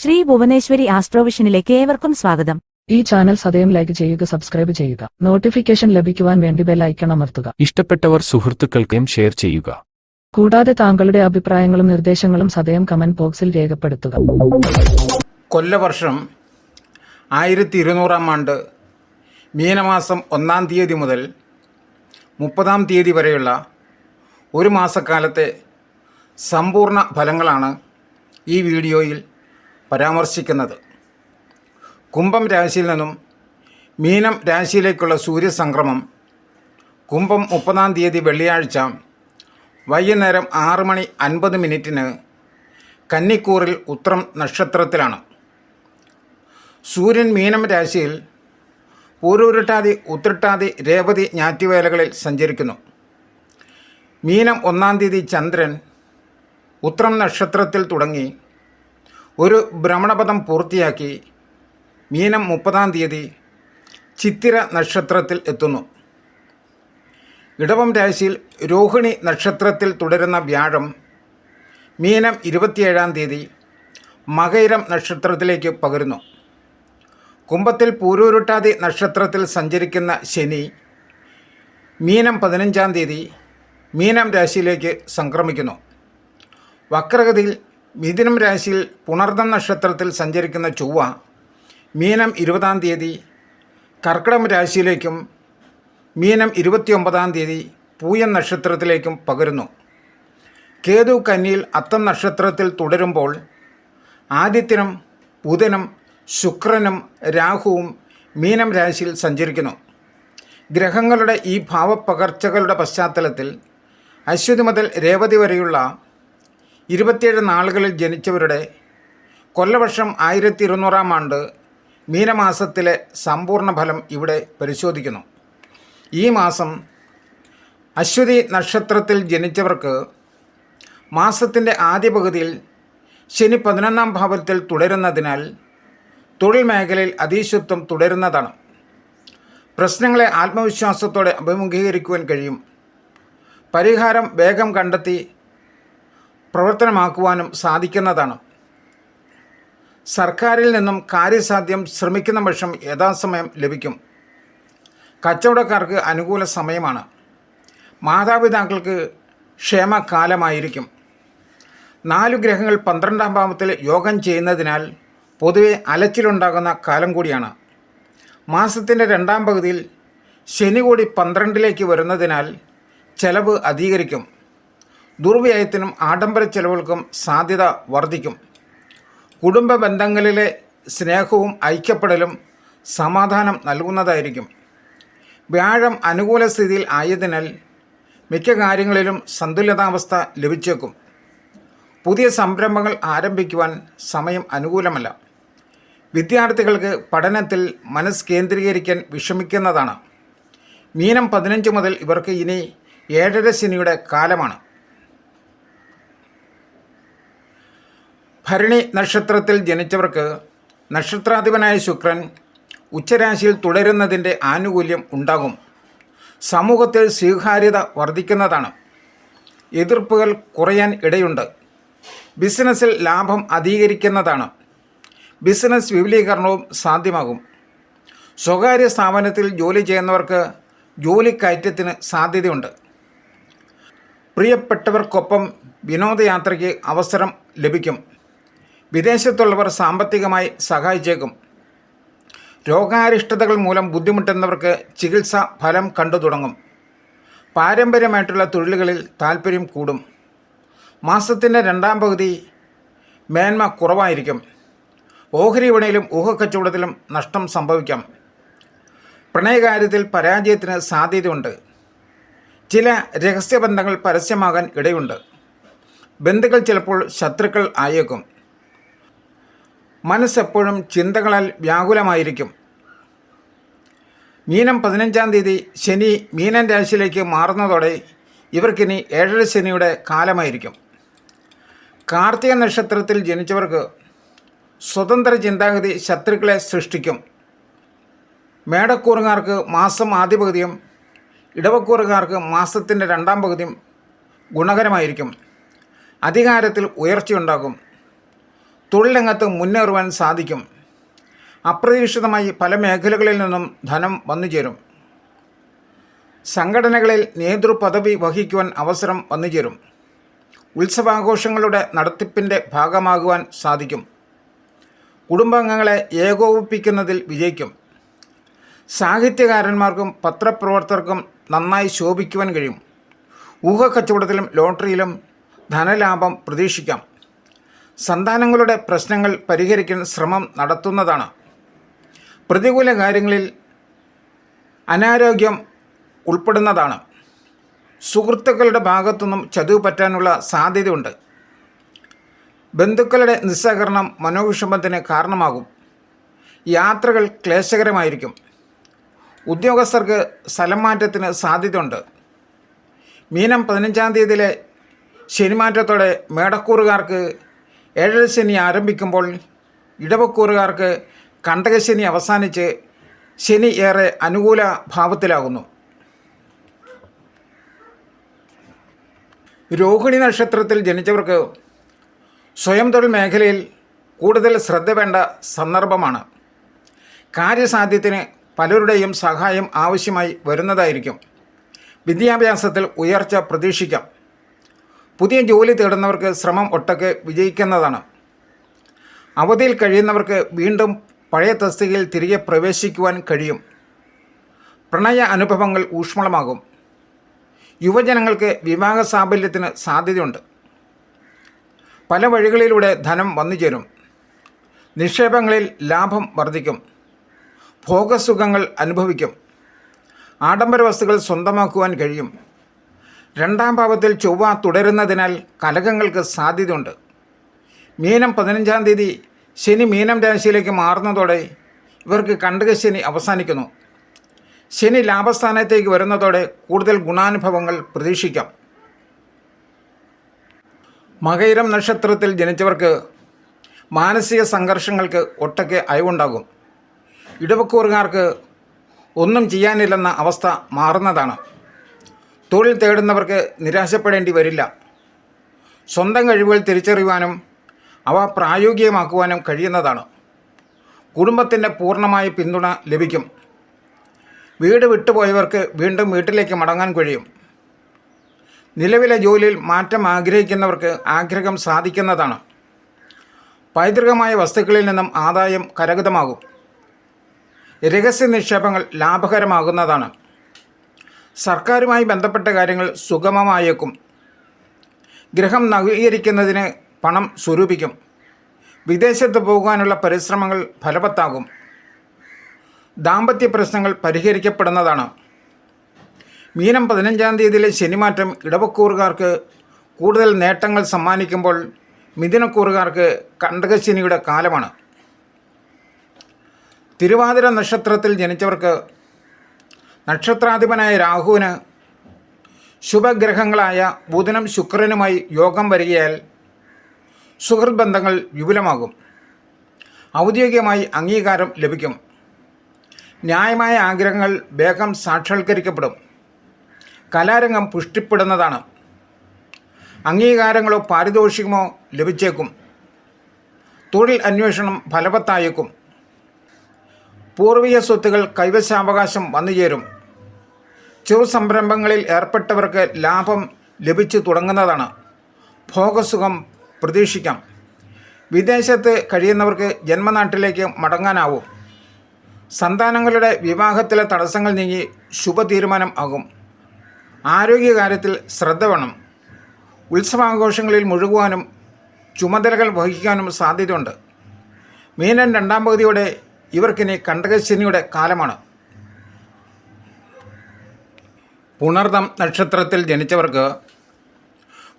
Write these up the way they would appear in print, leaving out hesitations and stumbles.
ശ്രീ ഭുവനേശ്വരി ആസ്ട്രോവിഷനിലേക്ക് ഏവർക്കും സ്വാഗതം. ഈ ചാനൽ സദയം ലൈക്ക് ചെയ്യുക, സബ്സ്ക്രൈബ് ചെയ്യുക, നോട്ടിഫിക്കേഷൻ ലഭിക്കുവാൻ വേണ്ടി ബെൽ ഐക്കൺ അമർത്തുക. ഇഷ്ടപ്പെട്ടവർ സുഹൃത്തുക്കൾക്കും ഷെയർ ചെയ്യുക. കൂടാതെ താങ്കളുടെ അഭിപ്രായങ്ങളും നിർദ്ദേശങ്ങളും സദയം കമന്റ് ബോക്സിൽ രേഖപ്പെടുത്തുക. കൊല്ലവർഷം 1200 ആണ്ട് മീനമാസം 1 തീയതി മുതൽ 30 തീയതി വരെയുള്ള ഒരു മാസക്കാലത്തെ സമ്പൂർണ്ണ ഫലങ്ങളാണ് ഈ വീഡിയോയിൽ പരാമർശിക്കുന്നത്. കുംഭം രാശിയിൽ നിന്നും മീനം രാശിയിലേക്കുള്ള സൂര്യസംക്രമം കുംഭം 30 തീയതി വെള്ളിയാഴ്ച വൈകുന്നേരം 6:50 കന്നിക്കൂറിൽ ഉത്രം നക്ഷത്രത്തിലാണ്. സൂര്യൻ മീനം രാശിയിൽ പൂരൂരുട്ടാതി, ഉത്രട്ടാതി, രേവതി ഞാറ്റുവേലകളിൽ സഞ്ചരിക്കുന്നു. മീനം 1 തീയതി ചന്ദ്രൻ ഉത്രം നക്ഷത്രത്തിൽ തുടങ്ങി ഒരു ഭ്രമണപഥം പൂർത്തിയാക്കി മീനം 30 തീയതി ചിത്തിര നക്ഷത്രത്തിൽ എത്തുന്നു. ഇടവം രാശിയിൽ രോഹിണി നക്ഷത്രത്തിൽ തുടരുന്ന വ്യാഴം മീനം 27 തീയതി മകയിരം നക്ഷത്രത്തിലേക്ക് പകരുന്നു. കുംഭത്തിൽ പൂരൂരുട്ടാതി നക്ഷത്രത്തിൽ സഞ്ചരിക്കുന്ന ശനി മീനം 15 തീയതി മീനം രാശിയിലേക്ക് സംക്രമിക്കുന്നു. വക്രഗതിയിൽ മിഥുനം രാശിയിൽ പുണർദം നക്ഷത്രത്തിൽ സഞ്ചരിക്കുന്ന ചൊവ്വ മീനം 20 തീയതി കർക്കിടകം രാശിയിലേക്കും മീനം 29 തീയതി പൂയം നക്ഷത്രത്തിലേക്കും പകരുന്നു. കേതു കന്നിയിൽ അത്തം നക്ഷത്രത്തിൽ തുടരുമ്പോൾ ആദിത്യനും ബുധനും ശുക്രനും രാഹുവും മീനം രാശിയിൽ സഞ്ചരിക്കുന്നു. ഗ്രഹങ്ങളുടെ ഈ ഭാവപ്പകർച്ചകളുടെ പശ്ചാത്തലത്തിൽ അശ്വതി മുതൽ രേവതി വരെയുള്ള 27 നാളുകളിൽ ജനിച്ചവരുടെ കൊല്ലവർഷം 1200 ആണ്ട് മീനമാസത്തിലെ സമ്പൂർണ്ണ ഫലം ഇവിടെ പരിശോധിക്കുന്നു. ഈ മാസം അശ്വതി നക്ഷത്രത്തിൽ ജനിച്ചവർക്ക് മാസത്തിൻ്റെ ആദ്യ പകുതിയിൽ ശനി 11 ഭാവത്തിൽ തുടരുന്നതിനാൽ തൊഴിൽ മേഖലയിൽ അതീശത്വം തുടരുന്നതാണ്. പ്രശ്നങ്ങളെ ആത്മവിശ്വാസത്തോടെ അഭിമുഖീകരിക്കുവാൻ കഴിയും. പരിഹാരം വേഗം കണ്ടെത്തി പ്രവർത്തനമാക്കുവാനും സാധിക്കുന്നതാണ്. സർക്കാരിൽ നിന്നും കാര്യസാധ്യം ശ്രമിക്കുന്ന പക്ഷം യഥാസമയം ലഭിക്കും. കച്ചവടക്കാർക്ക് അനുകൂല സമയമാണ്. മാതാപിതാക്കൾക്ക് ക്ഷേമകാലമായിരിക്കും. 4 ഗ്രഹങ്ങൾ 12 ഭാവത്തിൽ യോഗം ചെയ്യുന്നതിനാൽ പൊതുവെ അലച്ചിലുണ്ടാകുന്ന കാലം കൂടിയാണ്. മാസത്തിൻ്റെ 2 പകുതിയിൽ ശനി കൂടി 12ലേക്ക് വരുന്നതിനാൽ ചെലവ് അധികരിക്കും. ദുർവ്യയത്തിനും ആഡംബര ചെലവുകൾക്കും സാധ്യത വർദ്ധിക്കും. കുടുംബ ബന്ധങ്ങളിലെ സ്നേഹവും ഐക്യപ്പെടലും സമാധാനം നൽകുന്നതായിരിക്കും. വ്യാഴം അനുകൂല സ്ഥിതിയിൽ ആയതിനാൽ മിക്ക കാര്യങ്ങളിലും സന്തുലിതാവസ്ഥ ലഭിച്ചേക്കും. പുതിയ സംരംഭങ്ങൾ ആരംഭിക്കുവാൻ സമയം അനുകൂലമല്ല. വിദ്യാർത്ഥികൾക്ക് പഠനത്തിൽ മനസ്സ് കേന്ദ്രീകരിക്കാൻ വിഷമിക്കുന്നതാണ്. മീനം 15 മുതൽ ഇവർക്ക് ഇനി 7.5 ശനിയുടെ കാലമാണ്. ഭരണി നക്ഷത്രത്തിൽ ജനിച്ചവർക്ക് നക്ഷത്രാധിപനായ ശുക്രൻ ഉച്ചരാശിയിൽ തുടരുന്നതിൻ്റെ ആനുകൂല്യം ഉണ്ടാകും. സമൂഹത്തിൽ സ്വീകാര്യത വർദ്ധിക്കുന്നതാണ്. എതിർപ്പുകൾ കുറയാൻ ഇടയുണ്ട്. ബിസിനസ്സിൽ ലാഭം അധികരിക്കുന്നതാണ്. ബിസിനസ് വിപുലീകരണവും സാധ്യമാകും. സ്വകാര്യ സ്ഥാപനത്തിൽ ജോലി ചെയ്യുന്നവർക്ക് ജോലിക്കയറ്റത്തിന് സാധ്യതയുണ്ട്. പ്രിയപ്പെട്ടവർക്കൊപ്പം വിനോദയാത്രയ്ക്ക് അവസരം ലഭിക്കും. വിദേശത്തുള്ളവർ സാമ്പത്തികമായി സഹായിച്ചേക്കും. രോഗാരിഷ്ടതകൾ മൂലം ബുദ്ധിമുട്ടുന്നവർക്ക് ചികിത്സ ഫലം കണ്ടു തുടങ്ങും. പാരമ്പര്യമായിട്ടുള്ള തൊഴിലുകളിൽ താൽപ്പര്യം കൂടും. മാസത്തിൻ്റെ 2 പകുതി മേന്മ കുറവായിരിക്കും. ഓഹരി വിപണിയിലും ഊഹക്കച്ചവടത്തിലും നഷ്ടം സംഭവിക്കാം. പ്രണയകാര്യത്തിൽ പരാജയത്തിന് സാധ്യതയുണ്ട്. ചില രഹസ്യബന്ധങ്ങൾ പരസ്യമാകാൻ ഇടയുണ്ട്. ബന്ധുക്കൾ ചിലപ്പോൾ ശത്രുക്കൾ ആയേക്കും. മനസ്സെപ്പോഴും ചിന്തകളാൽ വ്യാകുലമായിരിക്കും. മീനം 15 തീയതി ശനി മീനൻ രാശിയിലേക്ക് മാറുന്നതോടെ ഇവർക്കിനി 7.5 ശനിയുടെ കാലമായിരിക്കും. കാർത്തിക നക്ഷത്രത്തിൽ ജനിച്ചവർക്ക് സ്വതന്ത്ര ചിന്താഗതി ശത്രുക്കളെ സൃഷ്ടിക്കും. മേടക്കൂറുകാർക്ക് മാസം ആദ്യ പകുതിയും ഇടവക്കൂറുകാർക്ക് മാസത്തിൻ്റെ 2 പകുതിയും ഗുണകരമായിരിക്കും. അധികാരത്തിൽ ഉയർച്ചയുണ്ടാകും. തൊഴിൽ രംഗത്ത് മുന്നേറുവാൻ സാധിക്കും. അപ്രതീക്ഷിതമായി പല മേഖലകളിൽ നിന്നും ധനം വന്നുചേരും. സംഘടനകളിൽ നേതൃപദവി വഹിക്കുവാൻ അവസരം വന്നുചേരും. ഉത്സവാഘോഷങ്ങളുടെ നടത്തിപ്പിൻ്റെ ഭാഗമാകുവാൻ സാധിക്കും. കുടുംബാംഗങ്ങളെ ഏകോപിപ്പിക്കുന്നതിൽ വിജയിക്കും. സാഹിത്യകാരന്മാർക്കും പത്രപ്രവർത്തകർക്കും നന്നായി ശോഭിക്കുവാൻ കഴിയും. ഊഹക്കച്ചവടത്തിലും ലോട്ടറിയിലും ധനലാഭം പ്രതീക്ഷിക്കാം. സന്താനങ്ങളുടെ പ്രശ്നങ്ങൾ പരിഹരിക്കാൻ ശ്രമം നടത്തുന്നതാണ്. പ്രതികൂല കാര്യങ്ങളിൽ അനാരോഗ്യം ഉൾപ്പെടുന്നതാണ്. സുഹൃത്തുക്കളുടെ ഭാഗത്തുനിന്നും ചതിവ് പറ്റാനുള്ള സാധ്യതയുണ്ട്. ബന്ധുക്കളുടെ നിസ്സഹകരണം മനോവിഷമത്തിന് കാരണമാകും. യാത്രകൾ ക്ലേശകരമായിരിക്കും. ഉദ്യോഗസ്ഥർക്ക് സ്ഥലം മാറ്റത്തിന് സാധ്യതയുണ്ട്. മീനം 15-ാം തീയതിയിലെ ശനിമാറ്റത്തോടെ മേടക്കൂറുകാർക്ക് ഏഴരശനി ആരംഭിക്കുമ്പോൾ ഇടവക്കൂറുകാർക്ക് കണ്ടകശനി അവസാനിച്ച് ശനി ഏറെ അനുകൂല ഭാവത്തിലാകുന്നു. രോഹിണി നക്ഷത്രത്തിൽ ജനിച്ചവർക്ക് സ്വയം തൊഴിൽ മേഖലയിൽ കൂടുതൽ ശ്രദ്ധ വേണ്ട സന്ദർഭമാണ്. കാര്യസാധ്യത്തിന് പലരുടെയും സഹായം ആവശ്യമായി വരുന്നതായിരിക്കും. വിദ്യാഭ്യാസത്തിൽ ഉയർച്ച പ്രതീക്ഷിക്കാം. പുതിയ ജോലി തേടുന്നവർക്ക് ശ്രമം ഒട്ടൊക്കെ വിജയിക്കുന്നതാണ്. അവധിയിൽ കഴിയുന്നവർക്ക് വീണ്ടും പഴയ തസ്തികയിൽ തിരികെ പ്രവേശിക്കുവാൻ കഴിയും. പ്രണയ അനുഭവങ്ങൾ ഊഷ്മളമാകും. യുവജനങ്ങൾക്ക് വിവാഹ സാഫല്യത്തിന് സാധ്യതയുണ്ട്. പല വഴികളിലൂടെ ധനം വന്നുചേരും. നിക്ഷേപങ്ങളിൽ ലാഭം വർദ്ധിക്കും. ഭോഗസുഖങ്ങൾ അനുഭവിക്കും. ആഡംബര വസ്തുക്കൾ സ്വന്തമാക്കുവാൻ കഴിയും. 2-ാം ഭാവത്തിൽ ചൊവ്വ തുടരുന്നതിനാൽ കലഹങ്ങൾക്ക് സാധ്യതയുണ്ട്. മീനം 15-ാം തീയതി ശനി മീനം രാശിയിലേക്ക് മാറുന്നതോടെ ഇവർക്ക് കണ്ടകശനി അവസാനിക്കുന്നു. ശനി ലാഭസ്ഥാനത്തേക്ക് വരുന്നതോടെ കൂടുതൽ ഗുണാനുഭവങ്ങൾ പ്രതീക്ഷിക്കാം. മകയിരം നക്ഷത്രത്തിൽ ജനിച്ചവർക്ക് മാനസിക സംഘർഷങ്ങൾക്ക് ഒട്ടൊക്കെ അയവുണ്ടാകും. ഇടവക്കൂറുകാർക്ക് ഒന്നും ചെയ്യാനില്ലെന്ന അവസ്ഥ മാറുന്നതാണ്. തൊഴിൽ തേടുന്നവർക്ക് നിരാശപ്പെടേണ്ടി വരില്ല. സ്വന്തം കഴിവുകൾ തിരിച്ചറിയുവാനും അവ പ്രായോഗികമാക്കുവാനും കഴിയുന്നതാണ്. കുടുംബത്തിൻ്റെ പൂർണ്ണമായ പിന്തുണ ലഭിക്കും. വീട് വിട്ടുപോയവർക്ക് വീണ്ടും വീട്ടിലേക്ക് മടങ്ങാൻ കഴിയും. നിലവിലെ ജോലിയിൽ മാറ്റം ആഗ്രഹിക്കുന്നവർക്ക് ആഗ്രഹം സാധിക്കുന്നതാണ്. പൈതൃകമായ വസ്തുക്കളിൽ നിന്നും ആദായം കരഗതമാകും. രഹസ്യ നിക്ഷേപങ്ങൾ ലാഭകരമാകുന്നതാണ്. സർക്കാരുമായി ബന്ധപ്പെട്ട കാര്യങ്ങൾ സുഗമമായേക്കും. ഗൃഹം നവീകരിക്കുന്നതിന് പണം സ്വരൂപിക്കും. വിദേശത്ത് പോകാനുള്ള പരിശ്രമങ്ങൾ ഫലവത്താകും. ദാമ്പത്യ പ്രശ്നങ്ങൾ പരിഹരിക്കപ്പെടുന്നതാണ്. മീനം 15-ാം തീയതിയിലെ ശനിമാറ്റം ഇടവക്കൂറുകാർക്ക് കൂടുതൽ നേട്ടങ്ങൾ സമ്മാനിക്കുമ്പോൾ മിഥുനക്കൂറുകാർക്ക് കണ്ടകശനിയുടെ കാലമാണ്. തിരുവാതിര നക്ഷത്രത്തിൽ ജനിച്ചവർക്ക് നക്ഷത്രാധിപനായ രാഹുവിന് ശുഭഗ്രഹങ്ങളായ ബുധനും ശുക്രനുമായി യോഗം വരികയാൽ സുഹൃത്ത് ബന്ധങ്ങൾ വിപുലമാകും. ഔദ്യോഗികമായി അംഗീകാരം ലഭിക്കും. ന്യായമായ ആഗ്രഹങ്ങൾ വേഗം സാക്ഷാത്കരിക്കപ്പെടും. കലാരംഗം പുഷ്ടിപ്പെടുന്നതാണ്. അംഗീകാരങ്ങളോ പാരിതോഷികമോ ലഭിച്ചേക്കും. തൊഴിൽ അന്വേഷണം ഫലവത്തായേക്കും. പൂർവിക സ്വത്തുകൾ കൈവശാവകാശം വന്നുചേരും. ചെറു സംരംഭങ്ങളിൽ ഏർപ്പെട്ടവർക്ക് ലാഭം ലഭിച്ചു തുടങ്ങുന്നതാണ്. ഭോഗസുഖം പ്രതീക്ഷിക്കാം. വിദേശത്ത് കഴിയുന്നവർക്ക് ജന്മനാട്ടിലേക്ക് മടങ്ങാനാവും. സന്താനങ്ങളുടെ വിവാഹത്തിലെ തടസ്സങ്ങൾ നീങ്ങി ശുഭതീരുമാനം ആകും. ആരോഗ്യകാര്യത്തിൽ ശ്രദ്ധ വേണം. ഉത്സവാഘോഷങ്ങളിൽ മുഴുകുവാനും ചുമതലകൾ വഹിക്കാനും സാധ്യതയുണ്ട്. മീനൻ 2-ാം പകുതിയോടെ ഇവർക്കിനി കണ്ടകശനിയുടെ കാലമാണ്. പുണർദം നക്ഷത്രത്തിൽ ജനിച്ചവർക്ക്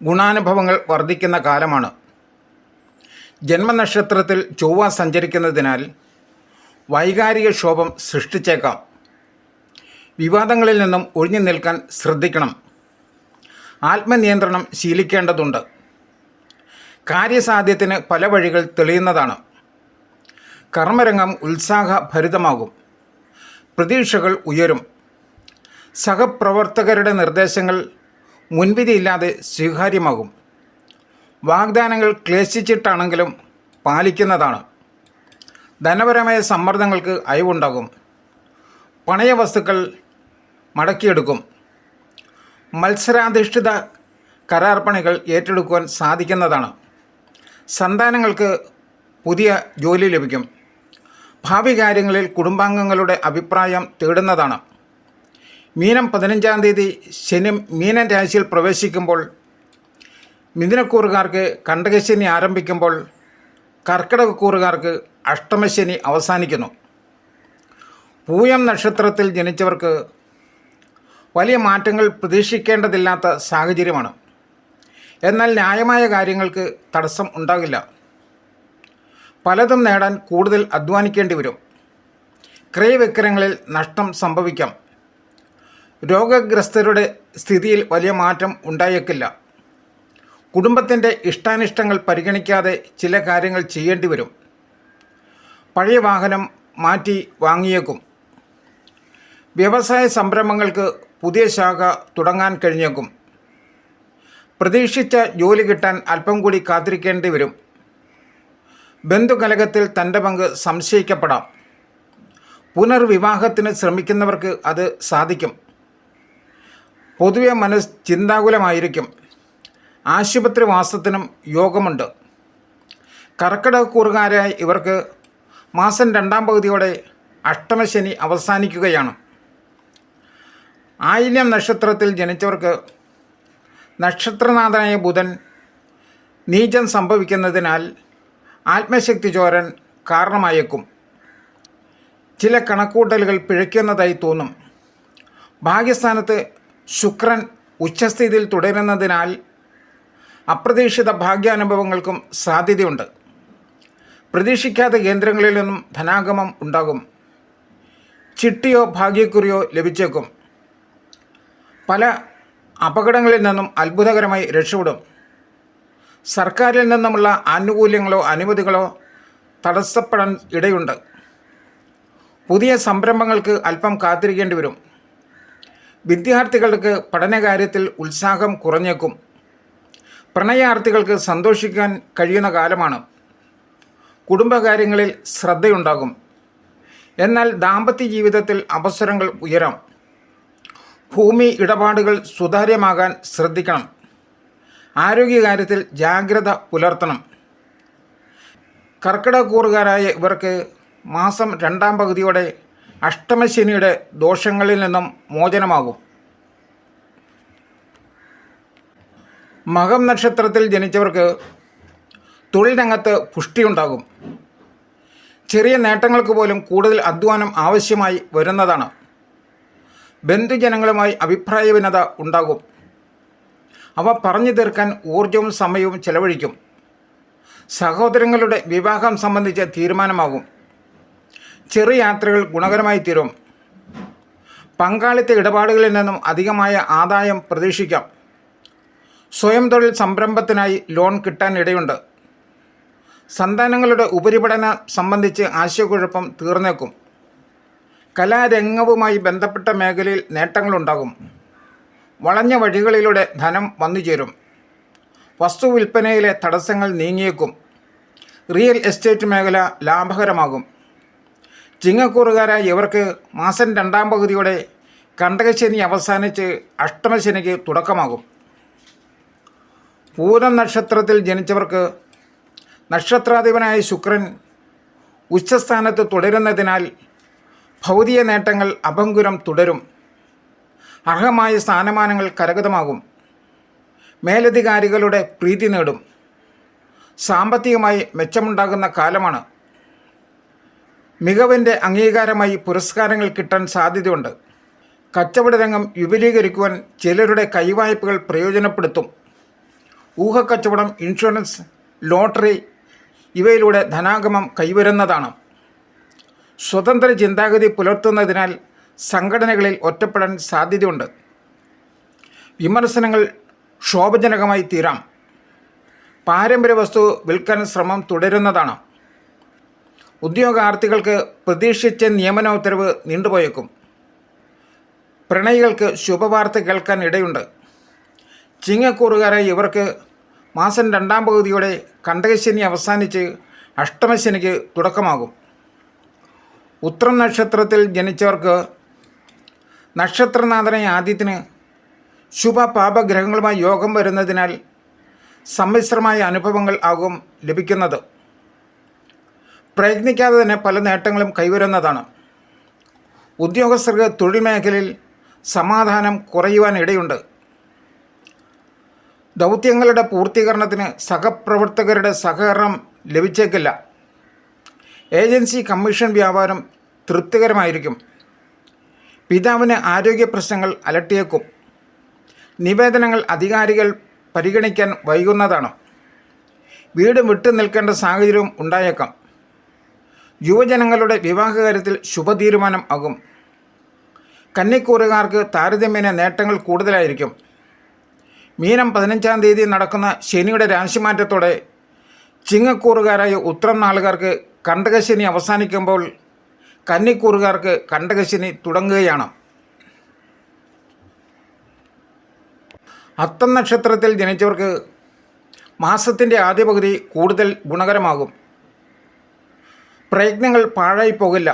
ഗുണാനുഭവങ്ങൾ വർദ്ധിക്കുന്ന കാലമാണ്. ജന്മനക്ഷത്രത്തിൽ ചൊവ്വ സഞ്ചരിക്കുന്നതിനാൽ വൈകാരിക ക്ഷോഭം സൃഷ്ടിച്ചേക്കാം. വിവാദങ്ങളിൽ നിന്നും ഒഴിഞ്ഞു നിൽക്കാൻ ശ്രദ്ധിക്കണം. ആത്മനിയന്ത്രണം ശീലിക്കേണ്ടതുണ്ട്. കാര്യസാധ്യത്തിന് പല വഴികൾ തെളിയുന്നതാണ്. കർമ്മരംഗം ഉത്സാഹഭരിതമാകും. പ്രതീക്ഷകൾ ഉയരും. സഹപ്രവർത്തകരുടെ നിർദ്ദേശങ്ങൾ മുൻവിധിയില്ലാതെ സ്വീകാര്യമാകും. വാഗ്ദാനങ്ങൾ ക്ലേശിച്ചിട്ടാണെങ്കിലും പാലിക്കുന്നതാണ്. ധനപരമായ സമ്മർദ്ദങ്ങൾക്ക് അയവുണ്ടാകും. പണയ വസ്തുക്കൾ മടക്കിയെടുക്കും. മത്സരാധിഷ്ഠിത കരാർ പണികൾ ഏറ്റെടുക്കുവാൻ സാധിക്കുന്നതാണ്. സന്താനങ്ങൾക്ക് പുതിയ ജോലി ലഭിക്കും. ഭാവി കാര്യങ്ങളിൽ കുടുംബാംഗങ്ങളുടെ അഭിപ്രായം തേടുന്നതാണ്. മീനം 15-ാം തീയതി ശനി മീനൻ രാശിയിൽ പ്രവേശിക്കുമ്പോൾ മിഥുനക്കൂറുകാർക്ക് കണ്ടകശനി ആരംഭിക്കുമ്പോൾ കർക്കിടകക്കൂറുകാർക്ക് അഷ്ടമശനി അവസാനിക്കുന്നു. പൂയം നക്ഷത്രത്തിൽ ജനിച്ചവർക്ക് വലിയ മാറ്റങ്ങൾ പ്രതീക്ഷിക്കേണ്ടതില്ലാത്ത സാഹചര്യമാണ്. എന്നാൽ ന്യായമായ കാര്യങ്ങൾക്ക് തടസ്സം ഉണ്ടാകില്ല. പലതും നേടാൻ കൂടുതൽ അധ്വാനിക്കേണ്ടി വരും. ക്രയവിക്രയങ്ങളിൽ നഷ്ടം സംഭവിക്കാം. രോഗഗ്രസ്തരുടെ സ്ഥിതിയിൽ വലിയ മാറ്റം ഉണ്ടായേക്കില്ല. കുടുംബത്തിൻ്റെ ഇഷ്ടാനിഷ്ടങ്ങൾ പരിഗണിക്കാതെ ചില കാര്യങ്ങൾ ചെയ്യേണ്ടി വരും. പഴയ വാഹനം മാറ്റി വാങ്ങിയേക്കും. വ്യവസായ സംരംഭങ്ങൾക്ക് പുതിയ ശാഖ തുടങ്ങാൻ കഴിഞ്ഞേക്കും. പ്രതീക്ഷിച്ച ജോലി കിട്ടാൻ അല്പം കൂടി കാത്തിരിക്കേണ്ടി വരും. ബന്ധുകലഹത്തിൽ തൻ്റെ പങ്ക് സംശയിക്കപ്പെടാം. പുനർവിവാഹത്തിന് ശ്രമിക്കുന്നവർക്ക് അത് സാധിക്കും. പൊതുവെ മനസ്സ് ചിന്താകുലമായിരിക്കും. ആശുപത്രിവാസത്തിനും യോഗമുണ്ട്. കർക്കിടകക്കൂറുകാരായ ഇവർക്ക് മാസം 2-ാം പകുതിയോടെ അഷ്ടമശനി അവസാനിക്കുകയാണ്. ആയില്യം നക്ഷത്രത്തിൽ ജനിച്ചവർക്ക് നക്ഷത്രനാഥനായ ബുധൻ നീചം സംഭവിക്കുന്നതിനാൽ ആത്മശക്തി ചോരാൻ കാരണമായേക്കും. ചില കണക്കൂട്ടലുകൾ പിഴയ്ക്കുന്നതായി തോന്നും. ഭാഗ്യസ്ഥാനത്ത് ശുക്രൻ ഉച്ചസ്ഥിതിയിൽ തുടരുന്നതിനാൽ അപ്രതീക്ഷിത ഭാഗ്യാനുഭവങ്ങൾക്കും സാധ്യതയുണ്ട്. പ്രതീക്ഷിക്കാത്ത കേന്ദ്രങ്ങളിൽ നിന്നും ധനാഗമം ഉണ്ടാകും. ചിട്ടിയോ ഭാഗ്യക്കുറിയോ ലഭിച്ചേക്കും. പല അപകടങ്ങളിൽ നിന്നും അത്ഭുതകരമായി രക്ഷപ്പെടും. സർക്കാരിൽ നിന്നുമുള്ള ആനുകൂല്യങ്ങളോ അനുമതികളോ തടസ്സപ്പെടാൻ ഇടയുണ്ട്. പുതിയ സംരംഭങ്ങൾക്ക് അല്പം കാത്തിരിക്കേണ്ടി വരും. വിദ്യാർത്ഥികൾക്ക് പഠനകാര്യത്തിൽ ഉത്സാഹം കുറഞ്ഞേക്കും. പ്രണയാർത്ഥികൾക്ക് സന്തോഷിക്കാൻ കഴിയുന്ന കാലമാണ്. കുടുംബകാര്യങ്ങളിൽ ശ്രദ്ധയുണ്ടാകും. എന്നാൽ ദാമ്പത്യ ജീവിതത്തിൽ അവസരങ്ങൾ ഉയരാം. ഭൂമി ഇടപാടുകൾ സുതാര്യമാകാൻ ശ്രദ്ധിക്കണം. ആരോഗ്യകാര്യത്തിൽ ജാഗ്രത പുലർത്തണം. കർക്കിടകക്കൂറുകാരായ ഇവർക്ക് മാസം 2-ാം പകുതിയോടെ അഷ്ടമശനിയുടെ ദോഷങ്ങളിൽ നിന്നും മോചനമാകും. മകം നക്ഷത്രത്തിൽ ജനിച്ചവർക്ക് തൊഴിൽ രംഗത്ത് പുഷ്ടിയുണ്ടാകും. ചെറിയ നേട്ടങ്ങൾക്ക് പോലും കൂടുതൽ അധ്വാനം ആവശ്യമായി വരുന്നതാണ്. ബന്ധുജനങ്ങളുമായി അഭിപ്രായ ഭിന്നത ഉണ്ടാകും. അവ പറഞ്ഞു തീർക്കാൻ ഊർജവും സമയവും ചെലവഴിക്കും. സഹോദരങ്ങളുടെ വിവാഹം സംബന്ധിച്ച് തീരുമാനമാകും. ചെറിയ യാത്രകൾ ഗുണകരമായി തീരും. പങ്കാളിത്ത ഇടപാടുകളിൽ നിന്നും അധികമായ ആദായം പ്രതീക്ഷിക്കാം. സ്വയം തൊഴിൽ സംരംഭത്തിനായി ലോൺ കിട്ടാൻ ഇടയുണ്ട്. സന്താനങ്ങളുടെ ഉപരിപഠനം സംബന്ധിച്ച് ആശയക്കുഴപ്പം തീർന്നേക്കും. കലാരംഗവുമായി ബന്ധപ്പെട്ട മേഖലയിൽ നേട്ടങ്ങളുണ്ടാകും. വളഞ്ഞ വഴികളിലൂടെ ധനം വന്നുചേരും. വസ്തു വിൽപ്പനയിലെ തടസ്സങ്ങൾ നീങ്ങിയേക്കും. റിയൽ എസ്റ്റേറ്റ് മേഖല ലാഭകരമാകും. ചിങ്ങക്കൂറുകാരായ ഇവർക്ക് മാസം 2-ാം പകുതിയോടെ കണ്ടകശനി അവസാനിച്ച് അഷ്ടമശനിക്ക് തുടക്കമാകും. പൂരം നക്ഷത്രത്തിൽ ജനിച്ചവർക്ക് നക്ഷത്രാധിപനായ ശുക്രൻ ഉച്ചസ്ഥാനത്ത് തുടരുന്നതിനാൽ ഭൗതിക നേട്ടങ്ങൾ അഭംഗുരം തുടരും. അർഹമായ സ്ഥാനമാനങ്ങൾ കരഗതമാകും. മേലധികാരികളുടെ പ്രീതി നേടും. സാമ്പത്തികമായി മെച്ചമുണ്ടാകുന്ന കാലമാണ്. മികവിൻ്റെ അംഗീകാരമായി പുരസ്കാരങ്ങൾ കിട്ടാൻ സാധ്യതയുണ്ട്. കച്ചവട രംഗം വിപുലീകരിക്കുവാൻ ചിലരുടെ കൈവായ്പകൾ പ്രയോജനപ്പെടുത്തും. ഊഹക്കച്ചവടം, ഇൻഷുറൻസ്, ലോട്ടറി ഇവയിലൂടെ ധനാഗമം കൈവരുന്നതാണ്. സ്വതന്ത്ര ചിന്താഗതി പുലർത്തുന്നതിനാൽ സംഘടനകളിൽ ഒറ്റപ്പെടാൻ സാധ്യതയുണ്ട്. വിമർശനങ്ങൾ ക്ഷോഭജനകമായി തീരാം. പാരമ്പര്യ വസ്തു വിൽക്കാൻ ശ്രമം തുടരുന്നതാണ്. ഉദ്യോഗാർത്ഥികൾക്ക് പ്രതീക്ഷിച്ച നിയമനോത്തരവ് നീണ്ടുപോയേക്കും. പ്രണയികൾക്ക് ശുഭവാർത്ത കേൾക്കാൻ ഇടയുണ്ട്. ചിങ്ങക്കൂറുകാരായ ഇവർക്ക് മാസം 2-ാം പകുതിയോടെ കണ്ടകശനി അവസാനിച്ച് അഷ്ടമശനിക്ക് തുടക്കമാകും. ഉത്രം നക്ഷത്രത്തിൽ ജനിച്ചവർക്ക് നക്ഷത്രനാഥനായ ആദിത്യന് ശുഭ പാപഗ്രഹങ്ങളുമായി യോഗം വരുന്നതിനാൽ സമ്മിശ്രമായ അനുഭവങ്ങൾ ആകും ലഭിക്കുന്നത്. പ്രയത്നിക്കാതെ തന്നെ പല നേട്ടങ്ങളും കൈവരുന്നതാണ്. ഉദ്യോഗസ്ഥർക്ക് തൊഴിൽ മേഖലയിൽ സമാധാനം കുറയുവാൻ ഇടയുണ്ട്. ദൗത്യങ്ങളുടെ പൂർത്തീകരണത്തിന് സഹപ്രവർത്തകരുടെ സഹകരണം ലഭിച്ചേക്കില്ല. ഏജൻസി കമ്മീഷൻ വ്യാപാരം തൃപ്തികരമായിരിക്കും. പിതാവിന് ആരോഗ്യ പ്രശ്നങ്ങൾ അലട്ടിയേക്കും. നിവേദനങ്ങൾ അധികാരികൾ പരിഗണിക്കാൻ വൈകുന്നതാണ്. വീട് വിട്ടു നിൽക്കേണ്ട സാഹചര്യവും ഉണ്ടായേക്കാം. യുവജനങ്ങളുടെ വിവാഹകാര്യത്തിൽ ശുഭതീരുമാനം ആകും. കന്നിക്കൂറുകാർക്ക് താരതമ്യേന നേട്ടങ്ങൾ കൂടുതലായിരിക്കും. മീനം 15-ാം തീയതി നടക്കുന്ന ശനിയുടെ രാശിമാറ്റത്തോടെ ചിങ്ങക്കൂറുകാരായ ഉത്രം നാളുകാർക്ക് കണ്ടകശനി അവസാനിക്കുമ്പോൾ കന്നിക്കൂറുകാർക്ക് കണ്ടകശനി തുടങ്ങുകയാണ്. അത്തം നക്ഷത്രത്തിൽ ജനിച്ചവർക്ക് മാസത്തിൻ്റെ ആദ്യ പകുതി കൂടുതൽ ഗുണകരമാകും. പ്രയത്നങ്ങൾ പാഴായി പോകില്ല.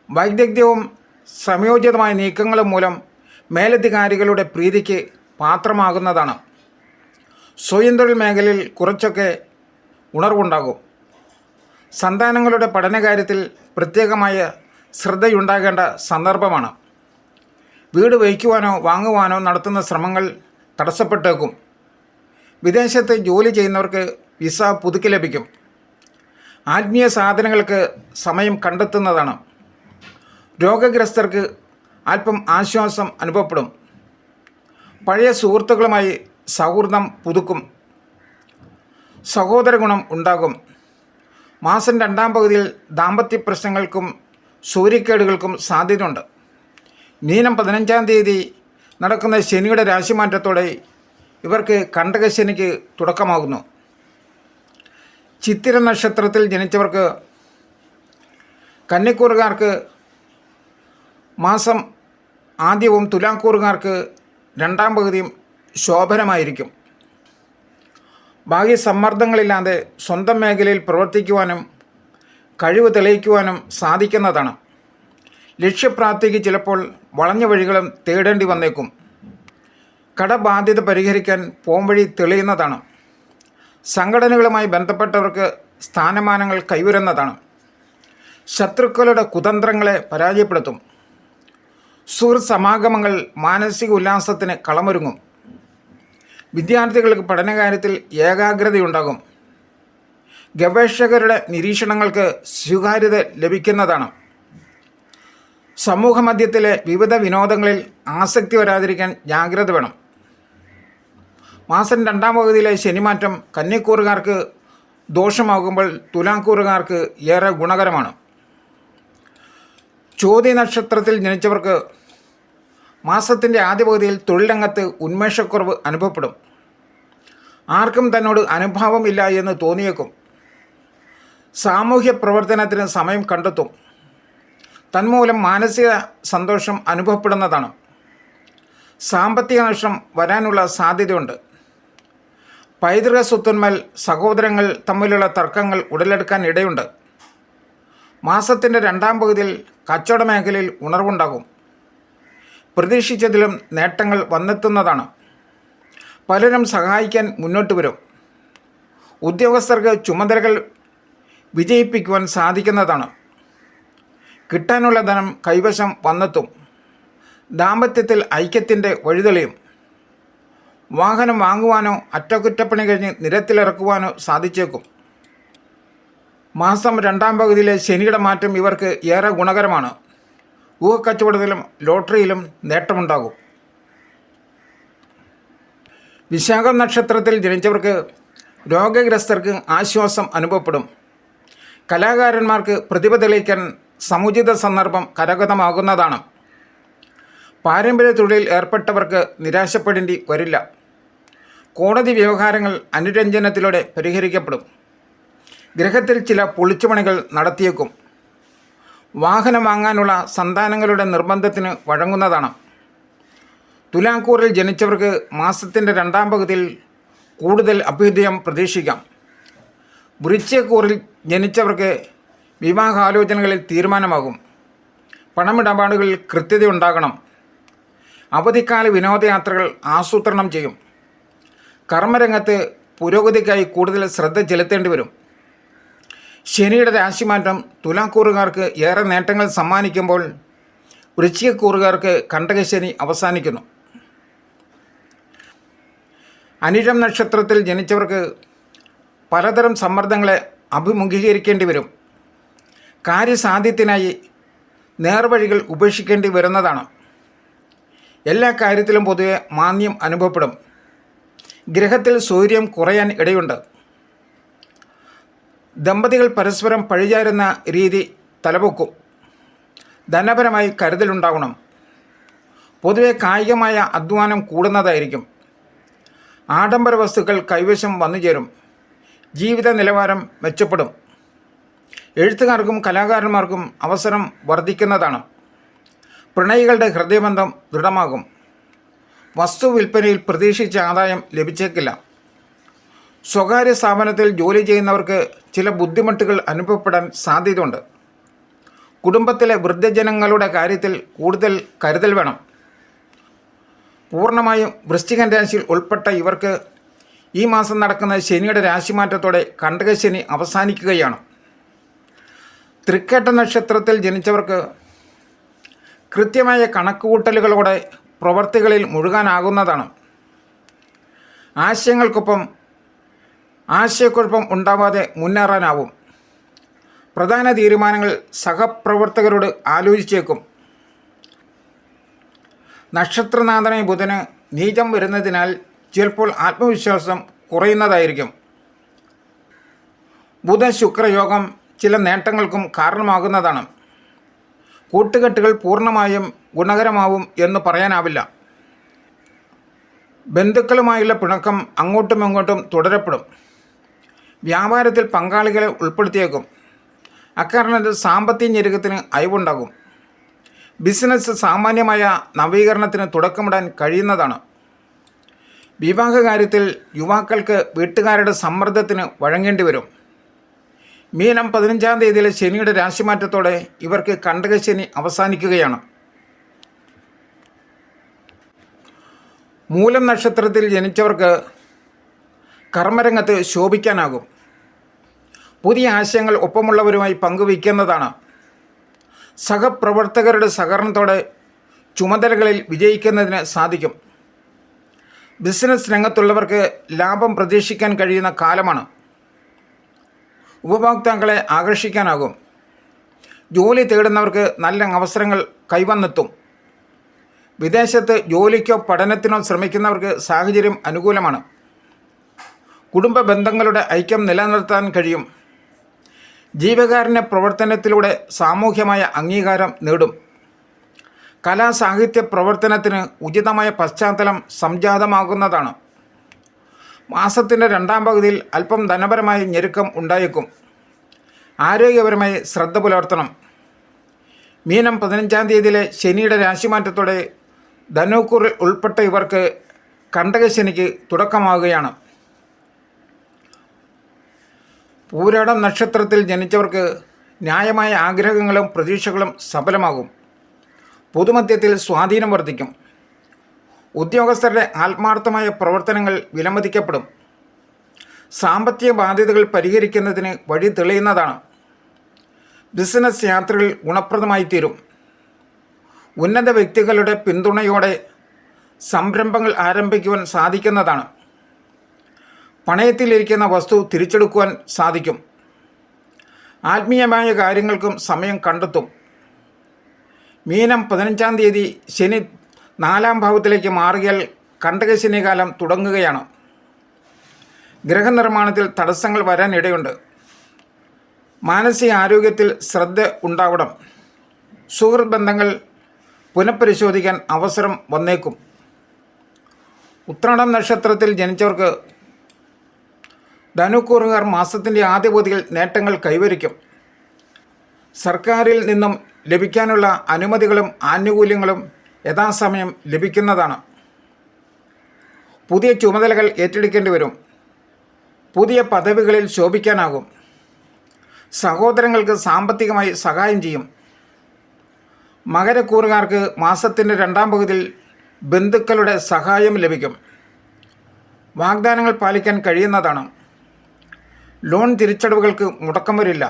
വൈദഗ്ധ്യവും സമയോചിതമായ നീക്കങ്ങളും മൂലം മേലധികാരികളുടെ പ്രീതിക്ക് പാത്രമാകുന്നതാണ്. സ്വയം തൊഴിൽ മേഖലയിൽ കുറച്ചൊക്കെ ഉണർവുണ്ടാകും. സന്താനങ്ങളുടെ പഠനകാര്യത്തിൽ പ്രത്യേകമായ ശ്രദ്ധയുണ്ടാകേണ്ട സന്ദർഭമാണ്. വീട് വയ്ക്കുവാനോ വാങ്ങുവാനോ നടത്തുന്ന ശ്രമങ്ങൾ തടസ്സപ്പെട്ടേക്കും. വിദേശത്ത് ജോലി ചെയ്യുന്നവർക്ക് വിസ പുതുക്കി ലഭിക്കും. ആത്മീയ സാധനങ്ങൾക്ക് സമയം കണ്ടെത്തുന്നതാണ്. രോഗഗ്രസ്തർക്ക് അല്പം ആശ്വാസം അനുഭവപ്പെടും. പഴയ സുഹൃത്തുക്കളുമായി സൗഹൃദം പുതുക്കും. സഹോദര ഗുണം ഉണ്ടാകും. മാസം 2-ാം പകുതിയിൽ ദാമ്പത്യ പ്രശ്നങ്ങൾക്കും സൂര്യക്കേടുകൾക്കും സാധ്യതയുണ്ട്. മീനം 15-ാം തീയതി നടക്കുന്ന ശനിയുടെ രാശിമാറ്റത്തോടെ ഇവർക്ക് കണ്ടകശനിക്ക് തുടക്കമാകുന്നു. ചിത്തിര നക്ഷത്രത്തിൽ ജനിച്ചവർക്ക് കന്നിക്കൂറുകാർക്ക് മാസം ആദ്യവും തുലാക്കൂറുകാർക്ക് 2-ാം പകുതിയും ശോഭനമായിരിക്കും. ബാഹ്യ സമ്മർദ്ദങ്ങളില്ലാതെ സ്വന്തം മേഖലയിൽ പ്രവർത്തിക്കുവാനും കഴിവ് തെളിയിക്കുവാനും സാധിക്കുന്നതാണ്. ലക്ഷ്യപ്രാപ്തിക്ക് ചിലപ്പോൾ വളഞ്ഞ വഴികളും തേടേണ്ടി വന്നേക്കും. കടബാധ്യത പരിഹരിക്കാൻ പോംവഴി തെളിയുന്നതാണ്. സംഘടനകളുമായി ബന്ധപ്പെട്ടവർക്ക് സ്ഥാനമാനങ്ങൾ കൈവരുന്നതാണ്. ശത്രുക്കളുടെ കുതന്ത്രങ്ങളെ പരാജയപ്പെടുത്തും. സുഹൃത്ത് സമാഗമങ്ങൾ മാനസിക ഉല്ലാസത്തിന് കളമൊരുങ്ങും. വിദ്യാർത്ഥികൾക്ക് പഠനകാര്യത്തിൽ ഏകാഗ്രതയുണ്ടാകും. ഗവേഷകരുടെ നിരീക്ഷണങ്ങൾക്ക് സ്വീകാര്യത ലഭിക്കുന്നതാണ്. സമൂഹമധ്യത്തിലെ വിവിധ വിനോദങ്ങളിൽ ആസക്തി വരാതിരിക്കാൻ ജാഗ്രത വേണം. മാസം 2-ാം പകുതിയിലെ ശനിമാറ്റം കന്നിക്കൂറുകാർക്ക് ദോഷമാകുമ്പോൾ തുലാക്കൂറുകാർക്ക് ഏറെ ഗുണകരമാണ്. ചോതി നക്ഷത്രത്തിൽ ജനിച്ചവർക്ക് മാസത്തിൻ്റെ ആദ്യ പകുതിയിൽ തൊഴിൽരംഗത്ത് ഉന്മേഷക്കുറവ് അനുഭവപ്പെടും. ആർക്കും തന്നോട് അനുഭാവമില്ല എന്ന് തോന്നിയേക്കും. സാമൂഹ്യ പ്രവർത്തനത്തിന് സമയം കണ്ടെത്തും. തന്മൂലം മാനസിക സന്തോഷം അനുഭവപ്പെടുന്നതാണ്. സാമ്പത്തിക നഷ്ടം വരാനുള്ള സാധ്യതയുണ്ട്. പൈതൃക സ്വത്തുന്മേൽ സഹോദരങ്ങൾ തമ്മിലുള്ള തർക്കങ്ങൾ ഉടലെടുക്കാൻ ഇടയുണ്ട്. മാസത്തിൻ്റെ 2-ാം പകുതിയിൽ കച്ചവട മേഖലയിൽ ഉണർവുണ്ടാകും. പ്രതീക്ഷിച്ചതിലും നേട്ടങ്ങൾ വന്നെത്തുന്നതാണ്. പലരും സഹായിക്കാൻ മുന്നോട്ട് വരും. ഉദ്യോഗസ്ഥർക്ക് ചുമതലകൾ വിജയിപ്പിക്കുവാൻ സാധിക്കുന്നതാണ്. കിട്ടാനുള്ള ധനം കൈവശം വന്നെത്തും. ദാമ്പത്യത്തിൽ ഐക്യത്തിൻ്റെ വഴിതെളിയും. വാഹനം വാങ്ങുവാനോ അറ്റകുറ്റപ്പണി കഴിഞ്ഞ് നിരത്തിലിറക്കുവാനോ സാധിച്ചേക്കും. മാസം 2-ാം പകുതിയിലെ ശനിയുടെ മാറ്റം ഇവർക്ക് ഏറെ ഗുണകരമാണ്. ഊഹക്കച്ചവടത്തിലും ലോട്ടറിയിലും നേട്ടമുണ്ടാകും. വിശാഖം നക്ഷത്രത്തിൽ ജനിച്ചവർക്ക് രോഗഗ്രസ്തർക്ക് ആശ്വാസം അനുഭവപ്പെടും. കലാകാരന്മാർക്ക് പ്രതിഭ തെളിയിക്കാൻ സമുചിത സന്ദർഭം കരഗതമാകുന്നതാണ്. പാരമ്പര്യ തൊഴിലിൽ ഏർപ്പെട്ടവർക്ക് നിരാശപ്പെടേണ്ടി വരില്ല. കോടതി വ്യവഹാരങ്ങൾ അനുരഞ്ജനത്തിലൂടെ പരിഹരിക്കപ്പെടും. ഗ്രഹത്തിൽ ചില പൊളിച്ചുപണികൾ നടത്തിയേക്കും. വാഹനം വാങ്ങാനുള്ള സന്താനങ്ങളുടെ നിർബന്ധത്തിന് വഴങ്ങുന്നതാണ്. തുലാക്കൂറിൽ ജനിച്ചവർക്ക് മാസത്തിൻ്റെ 2-ാം പകുതിയിൽ കൂടുതൽ അഭ്യുദയം പ്രതീക്ഷിക്കാം. വൃശ്ചികക്കൂറിൽ ജനിച്ചവർക്ക് വിവാഹാലോചനകളിൽ തീരുമാനമാകും. പണമിടപാടുകളിൽ കൃത്യതയുണ്ടാകണം. അവധിക്കാല വിനോദയാത്രകൾ ആസൂത്രണം ചെയ്യും. കർമ്മരംഗത്ത് പുരോഗതിക്കായി കൂടുതൽ ശ്രദ്ധ ചെലുത്തേണ്ടി വരും. ശനിയുടെ രാശിമാറ്റം തുലാക്കൂറുകാർക്ക് ഏറെ നേട്ടങ്ങൾ സമ്മാനിക്കുമ്പോൾ വൃശ്ചികക്കൂറുകാർക്ക് കണ്ടകശനി അവസാനിക്കുന്നു. അനിഴം നക്ഷത്രത്തിൽ ജനിച്ചവർക്ക് പലതരം സമ്മർദ്ദങ്ങളെ അഭിമുഖീകരിക്കേണ്ടി വരും. കാര്യസാധ്യത്തിനായി നേർവഴികൾ ഉപേക്ഷിക്കേണ്ടി വരുന്നതാണ്. എല്ലാ കാര്യത്തിലും പൊതുവെ മാന്ദ്യം അനുഭവപ്പെടും. ഗ്രഹത്തിൽ സൂര്യം കുറയാൻ ഇടയുണ്ട്. ദമ്പതികൾ പരസ്പരം പഴിചാരുന്ന രീതി തലപൊക്കും. ധനപരമായി കരുതലുണ്ടാവണം. പൊതുവെ കായികമായ അധ്വാനം കൂടുന്നതായിരിക്കും. ആഡംബര വസ്തുക്കൾ കൈവശം വന്നുചേരും. ജീവിത നിലവാരം മെച്ചപ്പെടും. എഴുത്തുകാർക്കും കലാകാരന്മാർക്കും അവസരം വർദ്ധിക്കുന്നതാണ്. പ്രണയികളുടെ ഹൃദയബന്ധം ദൃഢമാകും. വസ്തു വിൽപ്പനയിൽ പ്രതീക്ഷിച്ച ആദായം ലഭിച്ചേക്കില്ല. സ്വകാര്യ സ്ഥാപനത്തിൽ ജോലി ചെയ്യുന്നവർക്ക് ചില ബുദ്ധിമുട്ടുകൾ അനുഭവപ്പെടാൻ സാധ്യതയുണ്ട്. കുടുംബത്തിലെ വൃദ്ധജനങ്ങളുടെ കാര്യത്തിൽ കൂടുതൽ കരുതൽ വേണം. പൂർണ്ണമായും വൃശ്ചികൻ രാശിയിൽ ഉൾപ്പെട്ട ഇവർക്ക് ഈ മാസം നടക്കുന്ന ശനിയുടെ രാശിമാറ്റത്തോടെ കണ്ടകശനി അവസാനിക്കുകയാണ്. തൃക്കേട്ട നക്ഷത്രത്തിൽ ജനിച്ചവർക്ക് കൃത്യമായ കണക്കുകൂട്ടലുകളോടെ പ്രവർത്തികളിൽ മുഴുകാനാകുന്നതാണ്. ആശയങ്ങൾക്കൊപ്പം ആശയക്കുഴപ്പം ഉണ്ടാവാതെ മുന്നേറാനാവും. പ്രധാന തീരുമാനങ്ങൾ സഹപ്രവർത്തകരോട് ആലോചിച്ചേക്കും. നക്ഷത്രനാഥനായ ബുധന് നീചം വരുന്നതിനാൽ ചിലപ്പോൾ ആത്മവിശ്വാസം കുറയുന്നതായിരിക്കും. ബുധ ശുക്രയോഗം ചില നേട്ടങ്ങൾക്കും കാരണമാകുന്നതാണ്. കൂട്ടുകെട്ടുകൾ പൂർണ്ണമായും ഗുണകരമാവും എന്ന് പറയാനാവില്ല. ബന്ധുക്കളുമായുള്ള പിണക്കം അങ്ങോട്ടും ഇങ്ങോട്ടും തുടരപ്പെടും. വ്യാപാരത്തിൽ പങ്കാളികളെ ഉൾപ്പെടുത്തിയേക്കും. അക്കാരണത്തിൽ സാമ്പത്തിക ഞെരുക്കത്തിന് അയവുണ്ടാകും. ബിസിനസ് സാമാന്യമായ നവീകരണത്തിന് തുടക്കമിടാൻ കഴിയുന്നതാണ്. വിവാഹകാര്യത്തിൽ യുവാക്കൾക്ക് വീട്ടുകാരുടെ സമ്മർദ്ദത്തിന് വഴങ്ങേണ്ടി വരും. മീനം 15-ാം തീയതിയിലെ ശനിയുടെ രാശിമാറ്റത്തോടെ ഇവർക്ക് കണ്ടകശനി അവസാനിക്കുകയാണ്. മൂലം നക്ഷത്രത്തിൽ ജനിച്ചവർക്ക് കർമ്മരംഗത്ത് ശോഭിക്കാനാകും. പുതിയ ആശയങ്ങൾ ഒപ്പമുള്ളവരുമായി പങ്കുവയ്ക്കുന്നതാണ്. സഹപ്രവർത്തകരുടെ സഹകരണത്തോടെ ചുമതലകളിൽ വിജയിക്കുന്നതിന് സാധിക്കും. ബിസിനസ് രംഗത്തുള്ളവർക്ക് ലാഭം പ്രതീക്ഷിക്കാൻ കഴിയുന്ന കാലമാണ്. ഉപഭോക്താക്കളെ ആകർഷിക്കാനാകും. ജോലി തേടുന്നവർക്ക് നല്ല അവസരങ്ങൾ കൈവന്നെത്തും. വിദേശത്ത് ജോലിക്കോ പഠനത്തിനോ ശ്രമിക്കുന്നവർക്ക് സാഹചര്യം അനുകൂലമാണ്. കുടുംബ ബന്ധങ്ങളുടെ ഐക്യം നിലനിർത്താൻ കഴിയും. ജീവകാരുണ്യ പ്രവർത്തനത്തിലൂടെ സാമൂഹ്യമായ അംഗീകാരം നേടും. കലാസാഹിത്യ പ്രവർത്തനത്തിന് ഉചിതമായ പശ്ചാത്തലം സംജാതമാകുന്നതാണ്. മാസത്തിൻ്റെ 2-ാം പകുതിയിൽ അല്പം ധനപരമായ ഞെരുക്കം ഉണ്ടായേക്കും. ആരോഗ്യപരമായി ശ്രദ്ധ പുലർത്തണം. മീനം 15-ാം തീയതിയിലെ ശനിയുടെ രാശിമാറ്റത്തോടെ ധനുക്കൂറിൽ ഉൾപ്പെട്ട ഇവർക്ക് കണ്ടകശനിക്ക് തുടക്കമാവുകയാണ്. പൂരാടം നക്ഷത്രത്തിൽ ജനിച്ചവർക്ക് ന്യായമായ ആഗ്രഹങ്ങളും പ്രതീക്ഷകളും സഫലമാകും. പൊതുമധ്യത്തിൽ സ്വാധീനം വർദ്ധിക്കും. ഉദ്യോഗസ്ഥരുടെ ആത്മാർത്ഥമായ പ്രവർത്തനങ്ങൾ വിലമതിക്കപ്പെടും. സാമ്പത്തിക ബാധ്യതകൾ പരിഹരിക്കുന്നതിന് വഴി തെളിയുന്നതാണ്. ബിസിനസ് യാത്രകൾ ഗുണപ്രദമായി തീരും. ഉന്നത വ്യക്തികളുടെ പിന്തുണയോടെ സംരംഭങ്ങൾ ആരംഭിക്കുവാൻ സാധിക്കുന്നതാണ്. പണയത്തിലിരിക്കുന്ന വസ്തു തിരിച്ചെടുക്കുവാൻ സാധിക്കും. ആത്മീയമായ കാര്യങ്ങൾക്കും സമയം കണ്ടെത്തും. മീനം 15-ാം തീയതി ശനി 4-ാം ഭാവത്തിലേക്ക് മാറിയാൽ കണ്ടകശനി കാലം തുടങ്ങുകയാണ്. ഗ്രഹനിർമ്മാണത്തിൽ തടസ്സങ്ങൾ വരാനിടയുണ്ട്. മാനസിക ആരോഗ്യത്തിൽ ശ്രദ്ധ ഉണ്ടാവണം. സുഹൃത്ത് ബന്ധങ്ങൾ പുനഃപരിശോധിക്കാൻ അവസരം വന്നേക്കും. ഉത്രാടം നക്ഷത്രത്തിൽ ജനിച്ചവർക്ക് ധനുക്കൂറുകാർ മാസത്തിൻ്റെ ആദ്യ പകുതിയിൽ നേട്ടങ്ങൾ കൈവരിക്കും. സർക്കാരിൽ നിന്നും ലഭിക്കാനുള്ള അനുമതികളും ആനുകൂല്യങ്ങളും യഥാസമയം ലഭിക്കുന്നതാണ്. പുതിയ ചുമതലകൾ ഏറ്റെടുക്കേണ്ടി വരും. പുതിയ പദവികളിൽ ശോഭിക്കാനാകും. സഹോദരങ്ങൾക്ക് സാമ്പത്തികമായി സഹായം ചെയ്യും. മകരക്കൂറുകാർക്ക് മാസത്തിൻ്റെ രണ്ടാം പകുതിയിൽ ബന്ധുക്കളുടെ സഹായം ലഭിക്കും. വാഗ്ദാനങ്ങൾ പാലിക്കാൻ കഴിയുന്നതാണ്. ലോൺ തിരിച്ചടവുകൾക്ക് മുടക്കം വരില്ല.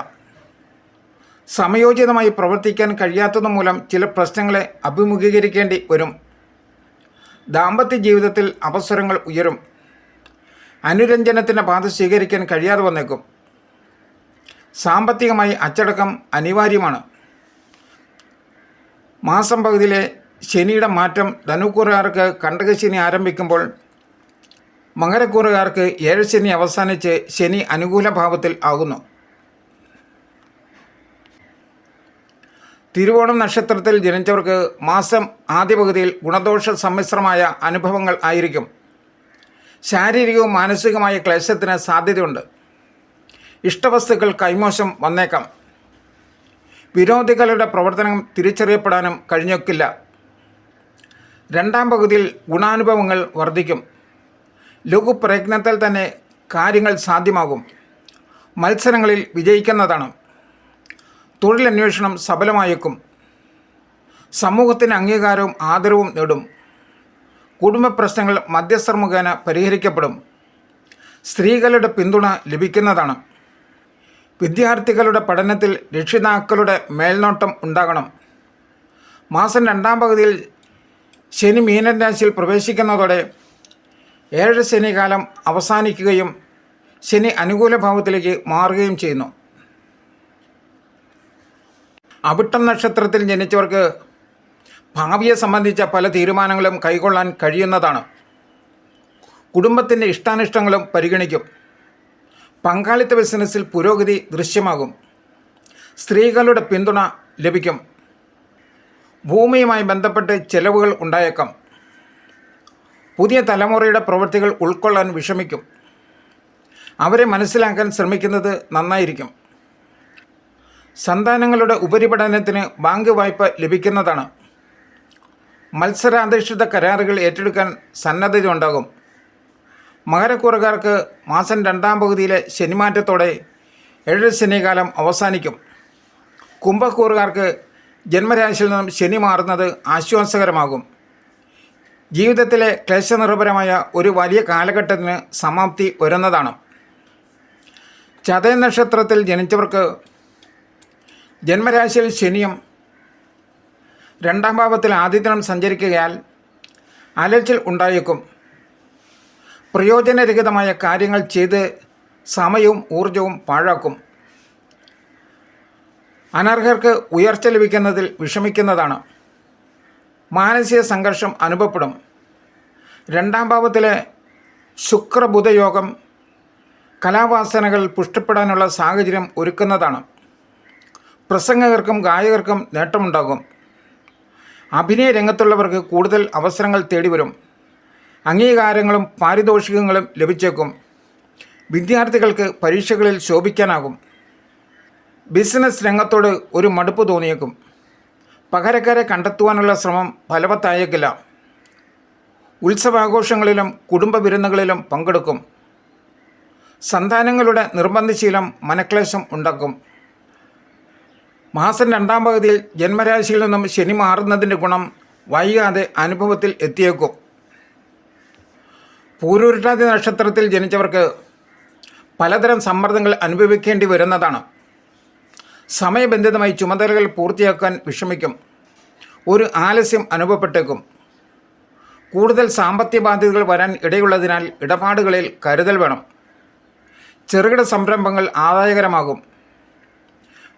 സമയോചിതമായി പ്രവർത്തിക്കാൻ കഴിയാത്തതുമൂലം ചില പ്രശ്നങ്ങളെ അഭിമുഖീകരിക്കേണ്ടി വരും. ദാമ്പത്യ ജീവിതത്തിൽ അവസരങ്ങൾ ഉയരും. അനുരഞ്ജനത്തിൻ്റെ പാത സ്വീകരിക്കാൻ കഴിയാതെ വന്നേക്കും. സാമ്പത്തികമായി അച്ചടക്കം അനിവാര്യമാണ്. മാസം പകുതിയിലെ ശനിയുടെ മാറ്റം ധനുക്കൂറുകാർക്ക് കണ്ടകശനി ആരംഭിക്കുമ്പോൾ മകരക്കൂറുകാർക്ക് ഏഴശനി അവസാനിച്ച് ശനി അനുകൂല ഭാവത്തിൽ ആകുന്നു. തിരുവോണം നക്ഷത്രത്തിൽ ജനിച്ചവർക്ക് മാസം ആദ്യ പകുതിയിൽ ഗുണദോഷ സമ്മിശ്രമായ അനുഭവങ്ങൾ ആയിരിക്കും. ശാരീരികവും മാനസികമായ ക്ലേശത്തിന് സാധ്യതയുണ്ട്. ഇഷ്ടവസ്തുക്കൾ കൈമോശം വന്നേക്കാം. വിരോധികളുടെ പ്രവർത്തനം തിരിച്ചറിയപ്പെടാനും കഴിഞ്ഞേക്കില്ല. രണ്ടാം പകുതിയിൽ ഗുണാനുഭവങ്ങൾ വർദ്ധിക്കും. ലഘു പ്രയത്നത്തിൽ തന്നെ കാര്യങ്ങൾ സാധ്യമാകും. മത്സരങ്ങളിൽ വിജയിക്കുന്നതാണ്. തൊഴിലന്വേഷണം സഫലമായേക്കും. സമൂഹത്തിന് അംഗീകാരവും ആദരവും നേടും. കുടുംബ പ്രശ്നങ്ങൾ മധ്യസ്ഥർ മുഖേന പരിഹരിക്കപ്പെടും. സ്ത്രീകളുടെ പിന്തുണ ലഭിക്കുന്നതാണ്. വിദ്യാർത്ഥികളുടെ പഠനത്തിൽ രക്ഷിതാക്കളുടെ മേൽനോട്ടം ഉണ്ടാകണം. മാസം രണ്ടാം പകുതിയിൽ ശനി മീനൻ രാശിയിൽ പ്രവേശിക്കുന്നതോടെ ഏഴ് ശനികാലം അവസാനിക്കുകയും ശനി അനുകൂല ഭാവത്തിലേക്ക് മാറുകയും ചെയ്യുന്നു. അവിട്ടം നക്ഷത്രത്തിൽ ജനിച്ചവർക്ക് ഭാവിയെ സംബന്ധിച്ച പല തീരുമാനങ്ങളും കൈക്കൊള്ളാൻ കഴിയുന്നതാണ്. കുടുംബത്തിൻ്റെ ഇഷ്ടാനിഷ്ടങ്ങളും പരിഗണിക്കും. പങ്കാളിത്ത ബിസിനസ്സിൽ പുരോഗതി ദൃശ്യമാകും. സ്ത്രീകളുടെ പിന്തുണ ലഭിക്കും. ഭൂമിയുമായി ബന്ധപ്പെട്ട് ചെലവുകൾ ഉണ്ടായേക്കാം. പുതിയ തലമുറയുടെ പ്രവൃത്തികൾ ഉൾക്കൊള്ളാൻ വിഷമിക്കും. അവരെ മനസ്സിലാക്കാൻ ശ്രമിക്കുന്നത് നന്നായിരിക്കും. സന്താനങ്ങളുടെ ഉപരിപഠനത്തിന് ബാങ്ക് വായ്പ ലഭിക്കുന്നതാണ്. മത്സരാധിഷ്ഠിത കരാറുകൾ ഏറ്റെടുക്കാൻ സന്നദ്ധതയുണ്ടാകും. മകരക്കൂറുകാർക്ക് മാസം രണ്ടാം പകുതിയിലെ ശനിമാറ്റത്തോടെ ഏഴ് ശനികാലം അവസാനിക്കും. കുംഭക്കൂറുകാർക്ക് ജന്മരാശിയിൽ നിന്നും ശനി മാറുന്നത് ആശ്വാസകരമാകും. ജീവിതത്തിലെ ക്ലേശനിർഭരമായ ഒരു വലിയ കാലഘട്ടത്തിന് സമാപ്തി വരുന്നതാണ്. ചതയ നക്ഷത്രത്തിൽ ജനിച്ചവർക്ക് ജന്മരാശിയിൽ ശനിയും രണ്ടാം ഭാവത്തിൽ ആദിത്യനും സഞ്ചരിക്കുകയാൽ അലച്ചിൽ ഉണ്ടായേക്കും. പ്രയോജനരഹിതമായ കാര്യങ്ങൾ ചെയ്ത് സമയവും ഊർജവും പാഴാക്കും. അനർഹർക്ക് ഉയർച്ച ലഭിക്കുന്നതിൽ വിഷമിക്കുന്നതാണ്. മാനസിക സംഘർഷം അനുഭവപ്പെടും. രണ്ടാം ഭാവത്തിലെ ശുക്രബുധയോഗം കലാവാസനകൾ പുഷ്ടിപ്പെടാനുള്ള സാഹചര്യം ഒരുക്കുന്നതാണ്. പ്രസംഗകർക്കും ഗായകർക്കും നേട്ടമുണ്ടാകും. അഭിനയ രംഗത്തുള്ളവർക്ക് കൂടുതൽ അവസരങ്ങൾ തേടിവരും. അംഗീകാരങ്ങളും പാരിതോഷികങ്ങളും ലഭിച്ചേക്കും. വിദ്യാർത്ഥികൾക്ക് പരീക്ഷകളിൽ ശോഭിക്കാനാകും. ബിസിനസ് രംഗത്തോട് ഒരു മടുപ്പ് തോന്നിയേക്കും. പകരക്കാരെ കണ്ടെത്തുവാനുള്ള ശ്രമം ഫലവത്തായേക്കില്ല. ഉത്സവാഘോഷങ്ങളിലും കുടുംബ വിരുന്നുകളിലും പങ്കെടുക്കും. സന്താനങ്ങളുടെ നിർബന്ധശീലം മനക്ലേശം ഉണ്ടാക്കും. മാസം രണ്ടാം പകുതിയിൽ ജന്മരാശിയിൽ നിന്നും ശനി മാറുന്നതിൻ്റെ ഗുണം വൈകാതെ അനുഭവത്തിൽ എത്തിയേക്കും. പൂരുരുട്ടാതി നക്ഷത്രത്തിൽ ജനിച്ചവർക്ക് പലതരം സമ്മർദ്ദങ്ങൾ അനുഭവിക്കേണ്ടി വരുന്നതാണ്. സമയബന്ധിതമായി ചുമതലകൾ പൂർത്തിയാക്കാൻ വിഷമിക്കും. ഒരു ആലസ്യം അനുഭവപ്പെട്ടേക്കും. കൂടുതൽ സാമ്പത്തിക ബാധ്യതകൾ വരാൻ ഇടയുള്ളതിനാൽ ഇടപാടുകളിൽ കരുതൽ വേണം. ചെറുകിട സംരംഭങ്ങൾ ആദായകരമാകും.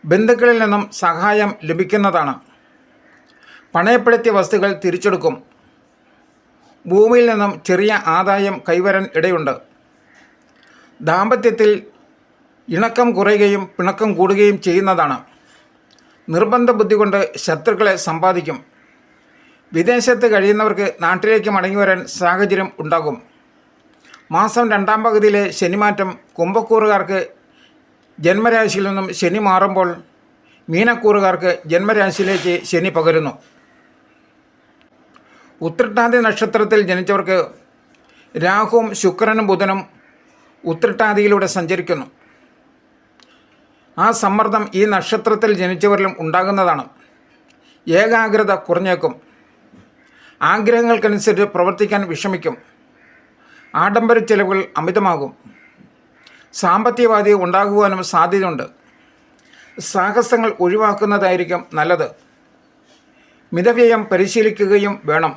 ബന്ധുക്കളിൽ നിന്നും സഹായം ലഭിക്കുന്നതാണ്. പണയപ്പെടുത്തിയ വസ്തുക്കൾ തിരിച്ചെടുക്കും. ഭൂമിയിൽ നിന്നും ചെറിയ ആദായം കൈവരാൻ ഇടയുണ്ട്. ദാമ്പത്യത്തിൽ ഇണക്കം കുറയുകയും പിണക്കം കൂടുകയും ചെയ്യുന്നതാണ്. നിർബന്ധ ബുദ്ധി കൊണ്ട് ശത്രുക്കളെ സമ്പാദിക്കും. വിദേശത്ത് കഴിയുന്നവർക്ക് നാട്ടിലേക്ക് മടങ്ങിവരാൻ സാഹചര്യം ഉണ്ടാകും. മാസം രണ്ടാം പകുതിയിലെ ശനിമാറ്റം കുംഭക്കൂറുകാർക്ക് ജന്മരാശിയിൽ നിന്നും ശനി മാറുമ്പോൾ മീനക്കൂറുകാർക്ക് ജന്മരാശിയിലേക്ക് ശനി പകരുന്നു. ഉത്രട്ടാതി നക്ഷത്രത്തിൽ ജനിച്ചവർക്ക് രാഹുവും ശുക്രനും ബുധനും ഉത്രട്ടാതിയിലൂടെ സഞ്ചരിക്കുന്നു. ആ സമ്മർദ്ദം ഈ നക്ഷത്രത്തിൽ ജനിച്ചവരിലും ഉണ്ടാകുന്നതാണ്. ഏകാഗ്രത കുറഞ്ഞേക്കും. ആഗ്രഹങ്ങൾക്കനുസരിച്ച് പ്രവർത്തിക്കാൻ വിഷമിക്കും. ആഡംബര ചെലവുകൾ അമിതമാകും. സാമ്പത്തിക ബാധ്യത ഉണ്ടാകുവാനും സാധ്യതയുണ്ട്. സാഹസങ്ങൾ ഒഴിവാക്കുന്നതായിരിക്കും നല്ലത്. മിതവ്യയം പരിശീലിക്കുകയും വേണം.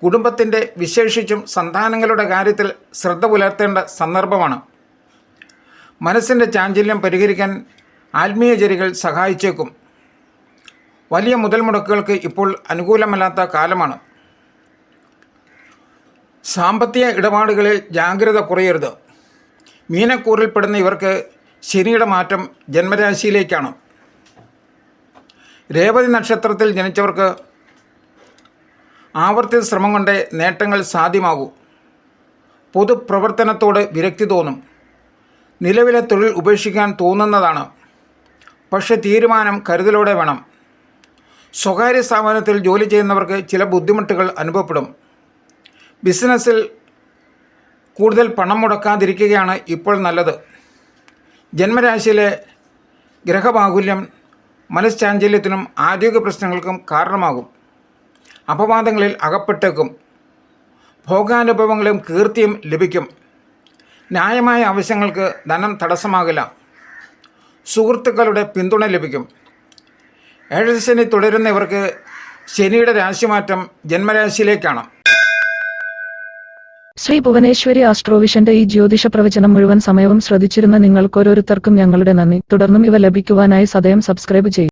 കുടുംബത്തിൻ്റെ വിശേഷിച്ചും സന്താനങ്ങളുടെ കാര്യത്തിൽ ശ്രദ്ധ പുലർത്തേണ്ട സന്ദർഭമാണ്. മനസ്സിൻ്റെ ചാഞ്ചല്യം പരിഹരിക്കാൻ ആത്മീയചര്യകൾ സഹായിച്ചേക്കും. വലിയ മുതൽ മുടക്കുകൾക്ക് ഇപ്പോൾ അനുകൂലമല്ലാത്ത കാലമാണ്. സാമ്പത്തിക ഇടപാടുകളിൽ ജാഗ്രത കുറയരുത്. മീനക്കൂറിൽപ്പെടുന്ന ഇവർക്ക് ശനിയുടെ മാറ്റം ജന്മരാശിയിലേക്കാണ്. രേവതി നക്ഷത്രത്തിൽ ജനിച്ചവർക്ക് ആവർത്തിത ശ്രമം കൊണ്ട് നേട്ടങ്ങൾ സാധ്യമാകൂ. പൊതുപ്രവർത്തനത്തോട് വിരക്തി തോന്നും. നിലവിലെ തൊഴിൽ ഉപേക്ഷിക്കാൻ തോന്നുന്നതാണ്. പക്ഷേ തീരുമാനം കരുതലോടെ വേണം. സ്വകാര്യ സ്ഥാപനത്തിൽ ജോലി ചെയ്യുന്നവർക്ക് ചില ബുദ്ധിമുട്ടുകൾ അനുഭവപ്പെടും. ബിസിനസ്സിൽ കൂടുതൽ പണം മുടക്കാതിരിക്കുകയാണ് ഇപ്പോൾ നല്ലത്. ജന്മരാശിയിലെ ഗ്രഹബാഹുല്യം മനഃചാഞ്ചല്യത്തിനും ആരോഗ്യ പ്രശ്നങ്ങൾക്കും കാരണമാകും. അപവാദങ്ങളിൽ അകപ്പെട്ടേക്കും. ഭോഗാനുഭവങ്ങളും കീർത്തിയും ലഭിക്കും. ന്യായമായ ആവശ്യങ്ങൾക്ക് ധനം തടസ്സമാകില്ല. സുഹൃത്തുക്കളുടെ പിന്തുണ ലഭിക്കും. ഏഴരശനി തുടരുന്നവർക്ക് ശനിയുടെ രാശിമാറ്റം ജന്മരാശിയിലേക്കാണ്. ശ്രീ ഭുവനേശ്വരി ആസ്ട്രോവിഷന്റെ ഈ ജ്യോതിഷ പ്രവചനം മുഴുവൻ സമയവും ശ്രദ്ധിച്ചിരുന്ന നിങ്ങൾക്കോരോരുത്തർക്കും ഞങ്ങളുടെ നന്ദി. തുടർന്നും ഇവ ലഭിക്കുവാനായി സദയം സബ്സ്ക്രൈബ് ചെയ്യുക.